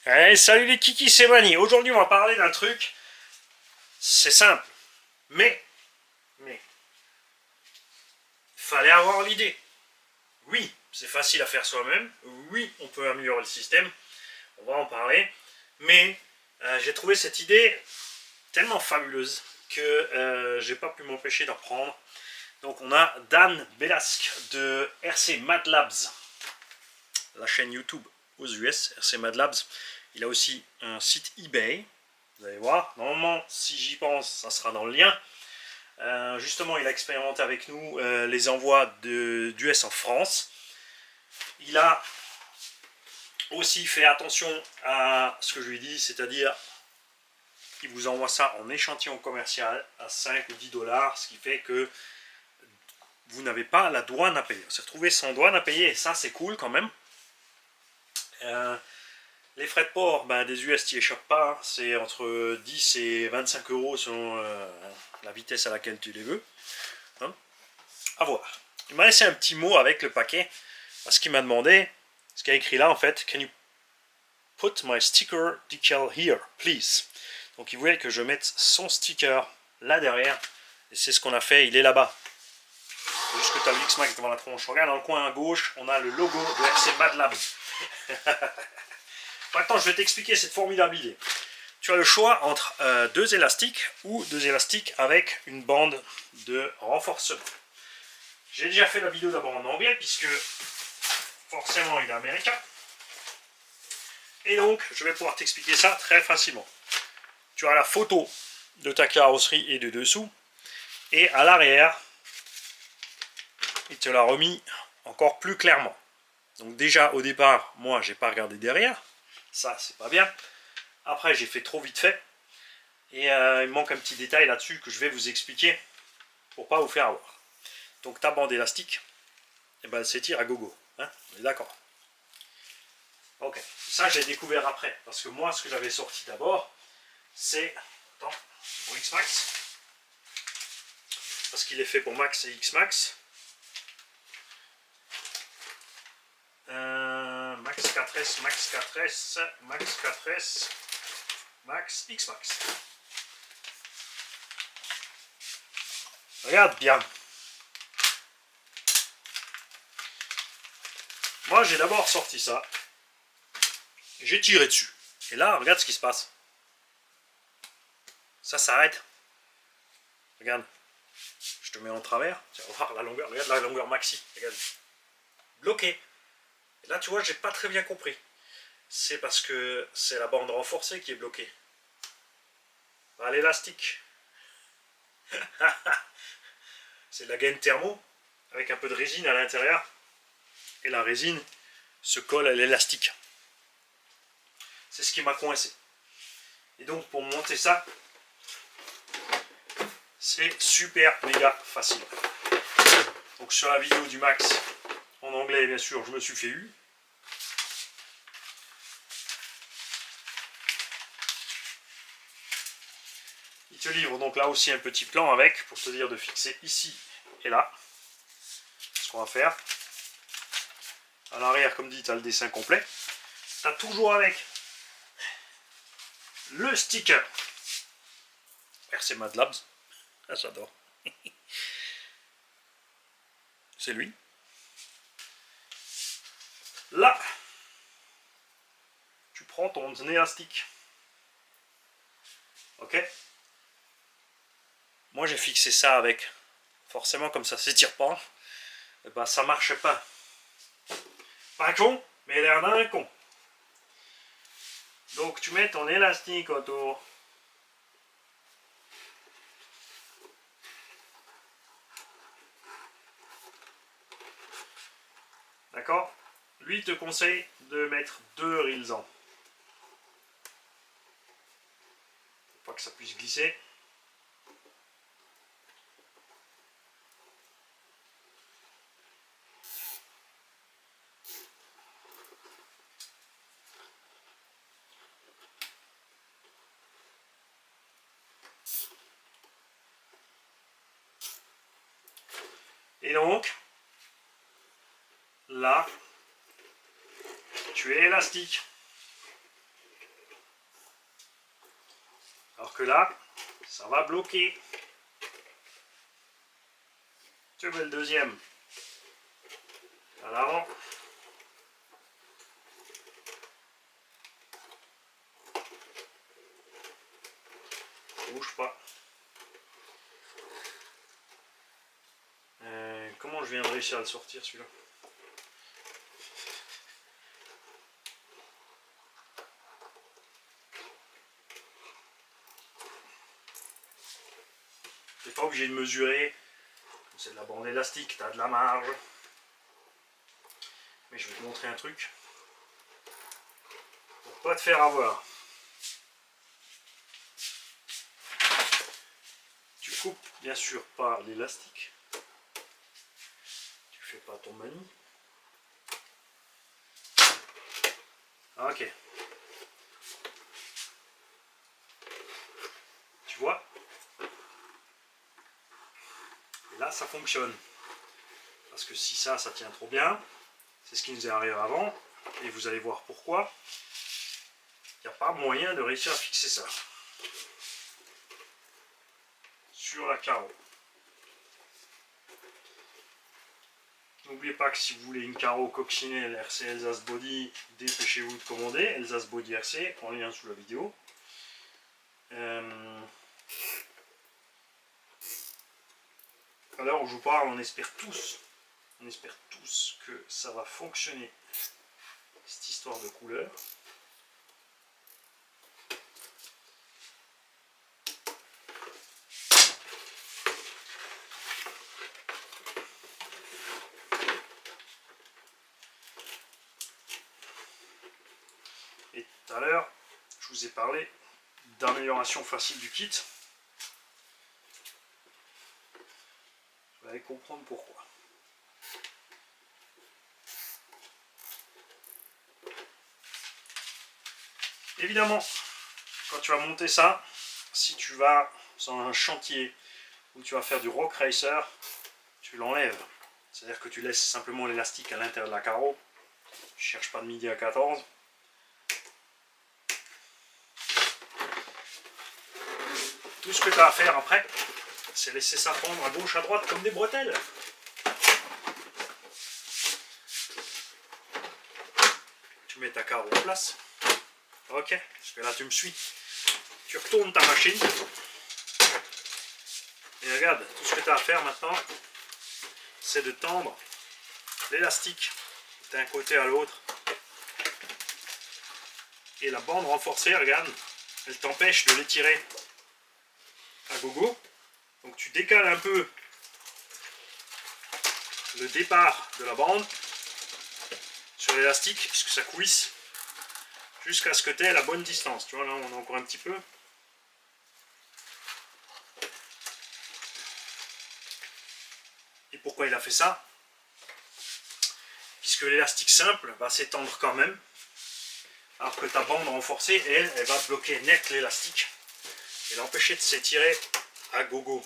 Hey, salut les kikis, c'est Mani. Aujourd'hui, on va parler d'un truc. C'est simple. Mais, fallait avoir l'idée. Oui, c'est facile à faire soi-même. Oui, on peut améliorer le système. On va en parler. Mais j'ai trouvé cette idée tellement fabuleuse que j'ai pas pu m'empêcher d'en prendre. Donc, on a Dan Belasque de RC Mad Labs, la chaîne YouTube aux US, RC Mad Labs. Il a aussi un site eBay. Vous allez voir, normalement, si j'y pense, ça sera dans le lien. Justement, il a expérimenté avec nous les envois d'US en France. Il a aussi fait attention à ce que je lui ai dit, c'est-à-dire qu'il vous envoie ça en échantillon commercial à 5 ou 10 dollars, ce qui fait que vous n'avez pas la douane à payer. On s'est retrouvé sans douane à payer, et ça, c'est cool quand même. Les frais de port, des US, tu n'y échappes pas. C'est entre 10 et 25 euros selon la vitesse à laquelle tu les veux. Hein, à voir. Il m'a laissé un petit mot avec le paquet parce qu'il m'a demandé ce qu'il y a écrit là en fait. Can you put my sticker decal here, please? Donc il voulait que je mette son sticker là derrière. Et c'est ce qu'on a fait. Il est là-bas. Juste que tu as le X-Max devant la tronche. Regarde dans le coin à gauche, on a le logo de RC Mad Labs. Maintenant, je vais t'expliquer cette formidable idée. Tu as le choix entre deux élastiques ou deux élastiques avec une bande de renforcement. J'ai déjà fait la vidéo d'abord en anglais puisque forcément il est américain. Et donc, je vais pouvoir t'expliquer ça très facilement. Tu as la photo de ta carrosserie et de dessous. Et à l'arrière, il te l'a remis encore plus clairement. Donc déjà, au départ, moi, j'ai pas regardé derrière. Ça, c'est pas bien. Après, j'ai fait trop vite fait. Et il me manque un petit détail là-dessus que je vais vous expliquer pour pas vous faire avoir. Donc ta bande élastique, elle s'étire à gogo. Hein, on est d'accord. Ok, ça j'ai découvert après. Parce que moi, ce que j'avais sorti d'abord, c'est... Attends, pour X-Max. Parce qu'il est fait pour Max et X-Max. Max 4S, Max 4S, Max 4S, Max X-Max. Regarde bien. Moi, j'ai d'abord sorti ça. J'ai tiré dessus. Et là, regarde ce qui se passe. Ça s'arrête. Regarde. Je te mets en travers. Tu vas voir la longueur. Regarde la longueur maxi. Regarde. Bloqué. Et là, tu vois, j'ai pas très bien compris. C'est parce que c'est la bande renforcée qui est bloquée. L'élastique. C'est de la gaine thermo avec un peu de résine à l'intérieur. Et la résine se colle à l'élastique. C'est ce qui m'a coincé. Et donc, pour monter ça, c'est super méga facile. Donc, sur la vidéo du Max, en anglais, bien sûr, je me suis fait eu. Il te livre donc là aussi un petit plan avec, pour te dire de fixer ici et là. Ce qu'on va faire. À l'arrière, comme dit, tu as le dessin complet. Tu as toujours avec le sticker RC Mad Labs. Ah, j'adore. C'est lui. Là, tu prends ton élastique. Ok? Moi, j'ai fixé ça avec. Forcément, comme ça s'étire pas, ça marche pas. Pas con, mais l'air d'un con. Donc, tu mets ton élastique autour. D'accord? Lui te conseille de mettre 2 rilsans. Pour pas que ça puisse glisser. Et donc, là, tu es élastique. Alors que là, ça va bloquer. Tu mets le deuxième à l'avant. Bouge pas. Comment je viens de réussir à le sortir celui-là? Tu n'es pas obligé de mesurer. C'est de la bande élastique, tu as de la marge. Mais je vais te montrer un truc. Pour pas te faire avoir. Tu coupes bien sûr par l'élastique. Tu fais pas ton mani. Ok. Tu vois? Et là, ça fonctionne. Parce que si ça tient trop bien, c'est ce qui nous est arrivé avant, et vous allez voir pourquoi, il n'y a pas moyen de réussir à fixer ça sur la carreau. N'oubliez pas que si vous voulez une carreau coccinelle RC Elsass Body, dépêchez-vous de commander Elsass Body RC, en lien sous la vidéo. À l'heure où je vous parle, on espère tous que ça va fonctionner, cette histoire de couleur. Et tout à l'heure, je vous ai parlé d'amélioration facile du kit. Vous allez comprendre pourquoi. Évidemment, quand tu vas monter ça, si tu vas sur un chantier où tu vas faire du rock racer, tu l'enlèves. C'est-à-dire que tu laisses simplement l'élastique à l'intérieur de la carreau. Tu ne cherches pas de midi à 14. Tout ce que tu as à faire après, c'est laisser ça pendre à gauche, à droite comme des bretelles. Tu mets ta carreau en place. Ok, parce que là tu me suis. Tu retournes ta machine. Et regarde, tout ce que tu as à faire maintenant, c'est de tendre l'élastique d'un côté à l'autre. Et la bande renforcée, regarde, elle t'empêche de l'étirer à gogo. Donc tu décales un peu le départ de la bande sur l'élastique, puisque ça couisse, jusqu'à ce que tu aies la bonne distance. Tu vois, là on a encore un petit peu. Et pourquoi il a fait ça? Puisque l'élastique simple va s'étendre quand même, alors que ta bande renforcée, elle va bloquer net l'élastique et l'empêcher de s'étirer à gogo.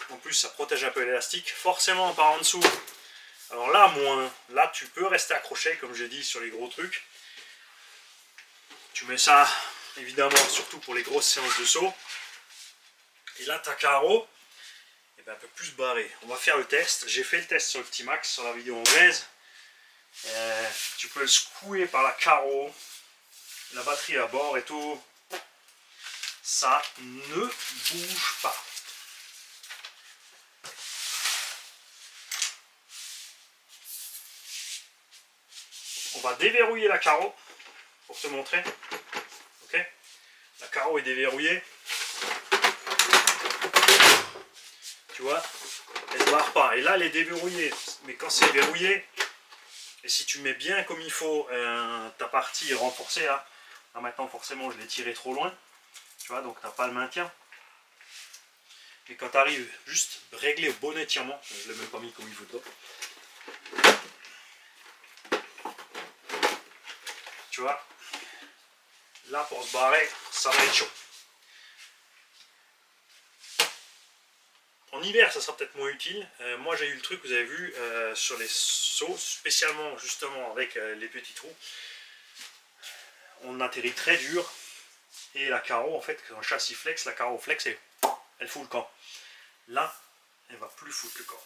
En plus, ça protège un peu l'élastique, forcément par en dessous. Alors là, moins. Là, tu peux rester accroché, comme j'ai dit, sur les gros trucs. Tu mets ça, évidemment, surtout pour les grosses séances de saut. Et là, ta carreau, eh ben, un peu plus barré. On va faire le test. J'ai fait le test sur le petit Max, sur la vidéo anglaise. Tu peux le secouer par la carreau, la batterie à bord et tout. Ça ne bouge pas. On va déverrouiller la carreau pour te montrer. Ok, la carreau est déverrouillée. Tu vois, elle ne barre pas. Et là, elle est déverrouillée. Mais quand c'est verrouillé, et si tu mets bien comme il faut ta partie renforcée, là maintenant forcément je l'ai tiré trop loin. Tu vois, donc tu n'as pas le maintien. Mais quand tu arrives juste régler au bon étirement, je ne l'ai même pas mis comme il faut dedans. Tu vois, là pour se barrer, ça va être chaud. En hiver, ça sera peut-être moins utile. Moi, j'ai eu le truc, vous avez vu, sur les sauts, spécialement justement avec les petits trous. on atterrit très dur. Et la carreau, en fait, quand un châssis flex, la carreau flex, elle fout le camp. Là, elle va plus foutre le camp.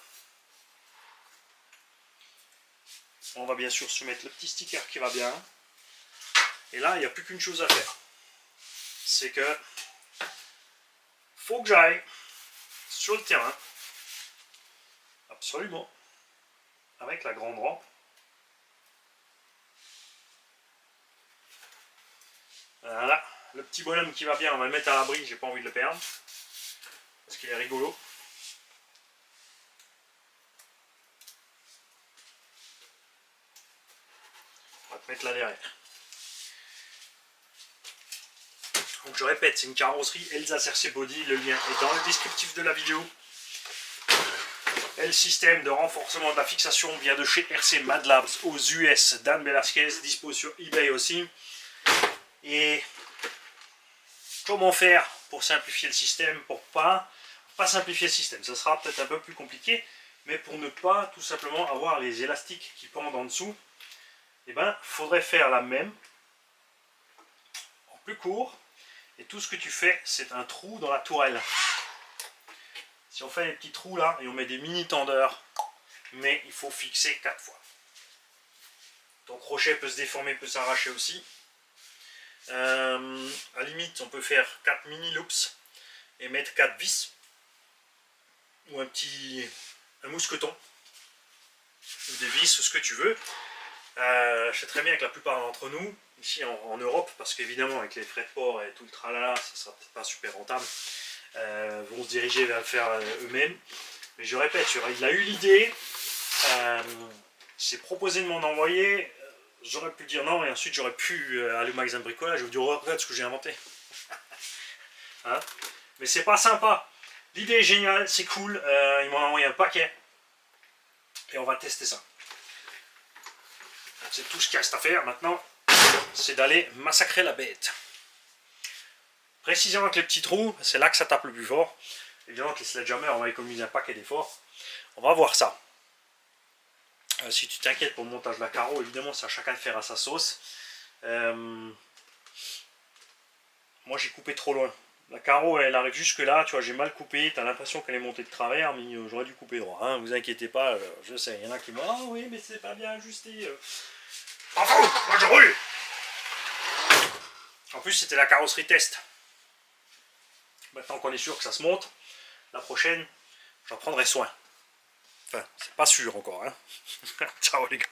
On va bien sûr soumettre le petit sticker qui va bien. Et là, il n'y a plus qu'une chose à faire. C'est que faut que j'aille sur le terrain. Absolument. Avec la grande rampe. Voilà. Le petit bonhomme qui va bien, on va le mettre à l'abri. J'ai pas envie de le perdre. Parce qu'il est rigolo. On va te mettre là derrière. Donc je répète, c'est une carrosserie Elsa RC Body, le lien est dans le descriptif de la vidéo. Et le système de renforcement de la fixation vient de chez RC Mad Labs aux US, Dan Velasquez, dispo sur eBay aussi. Et comment faire pour simplifier le système, pour pas simplifier le système, ça sera peut-être un peu plus compliqué, mais pour ne pas tout simplement avoir les élastiques qui pendent en dessous, eh ben, faudrait faire la même, en plus court. Et tout ce que tu fais, c'est un trou dans la tourelle. Si on fait des petits trous là, et on met des mini tendeurs, mais il faut fixer 4 fois. Ton crochet peut se déformer, peut s'arracher aussi. À la limite, on peut faire 4 mini loops et mettre 4 vis. Ou un mousqueton. Ou des vis, ou ce que tu veux. Je sais très bien que la plupart d'entre nous, ici en Europe, parce qu'évidemment avec les frais de port et tout le tralala, ça sera peut-être pas super rentable, vont se diriger vers le faire eux-mêmes. Mais je répète, il a eu l'idée, s'est proposé de m'en envoyer, j'aurais pu dire non et ensuite j'aurais pu aller au magasin de bricolage, je vous dire regarde ce que j'ai inventé. Hein, mais c'est pas sympa. L'idée est géniale, c'est cool, il m'a envoyé un paquet et on va tester ça. C'est tout ce qu'il reste à faire maintenant, c'est d'aller massacrer la bête. Précisément avec les petits trous, c'est là que ça tape le plus fort. Évidemment que les sledgehammers, on va économiser un paquet d'efforts. On va voir ça. Si tu t'inquiètes pour le montage de la carreau, évidemment c'est à chacun de faire à sa sauce. Moi j'ai coupé trop loin. La carreau elle arrive jusque là, tu vois, j'ai mal coupé, tu as l'impression qu'elle est montée de travers, mais j'aurais dû couper droit. Hein, vous inquiétez pas, je sais, il y en a qui me disent ah oui mais c'est pas bien ajusté. Enfin, moi je roule. En plus c'était la carrosserie test. Maintenant qu'on est sûr que ça se monte, la prochaine, j'en prendrai soin. Enfin, c'est pas sûr encore. Hein. Ciao les gars.